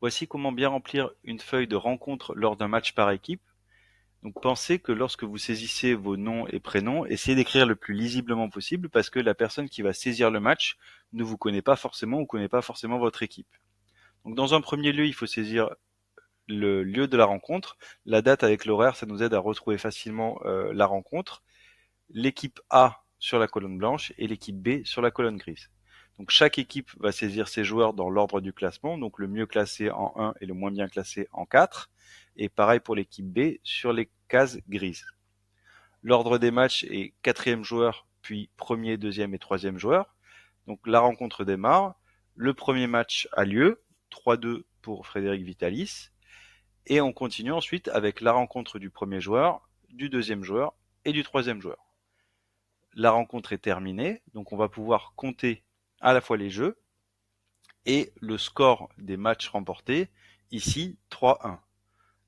Voici comment bien remplir une feuille de rencontre lors d'un match par équipe. Donc pensez que lorsque vous saisissez vos noms et prénoms, essayez d'écrire le plus lisiblement possible parce que la personne qui va saisir le match ne vous connaît pas forcément ou connaît pas forcément votre équipe. Donc dans un premier lieu, il faut saisir le lieu de la rencontre. La date avec l'horaire, ça nous aide à retrouver facilement la rencontre. L'équipe A sur la colonne blanche et l'équipe B sur la colonne grise. Donc chaque équipe va saisir ses joueurs dans l'ordre du classement, donc le mieux classé en 1 et le moins bien classé en 4. Et pareil pour l'équipe B sur les cases grises. L'ordre des matchs est quatrième joueur, puis premier, deuxième et troisième joueur. Donc la rencontre démarre. Le premier match a lieu, 3-2 pour Frédéric Vitalis. Et on continue ensuite avec la rencontre du premier joueur, du deuxième joueur et du troisième joueur. La rencontre est terminée, donc on va pouvoir compter à la fois les jeux et le score des matchs remportés, ici 3-1.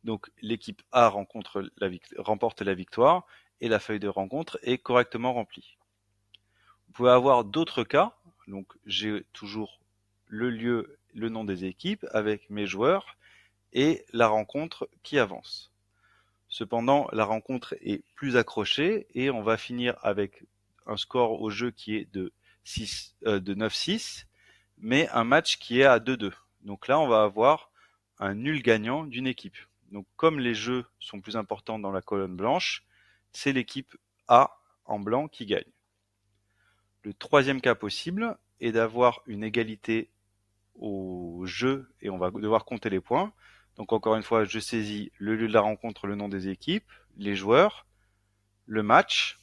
Donc l'équipe A remporte la victoire et la feuille de rencontre est correctement remplie. Vous pouvez avoir d'autres cas, donc j'ai toujours le lieu, le nom des équipes avec mes joueurs et la rencontre qui avance. Cependant, la rencontre est plus accrochée et on va finir avec un score au jeu qui est de 9-6, mais un match qui est à 2-2. Donc là, on va avoir un nul gagnant d'une équipe. Donc comme les jeux sont plus importants dans la colonne blanche, c'est l'équipe A en blanc qui gagne. Le troisième cas possible est d'avoir une égalité au jeu et on va devoir compter les points. Donc encore une fois, je saisis le lieu de la rencontre, le nom des équipes, les joueurs, le match,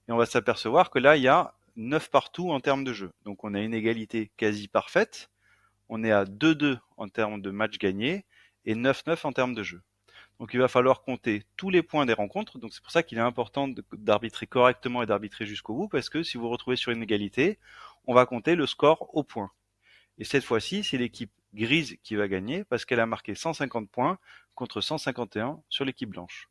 et on va s'apercevoir que là, il y a 9 partout en termes de jeu. Donc on a une égalité quasi parfaite, on est à 2-2 en termes de match gagné et 9-9 en termes de jeu. Donc il va falloir compter tous les points des rencontres, donc c'est pour ça qu'il est important d'arbitrer correctement et d'arbitrer jusqu'au bout, parce que si vous vous retrouvez sur une égalité, on va compter le score au point. Et cette fois-ci, c'est l'équipe grise qui va gagner parce qu'elle a marqué 150 points contre 151 sur l'équipe blanche.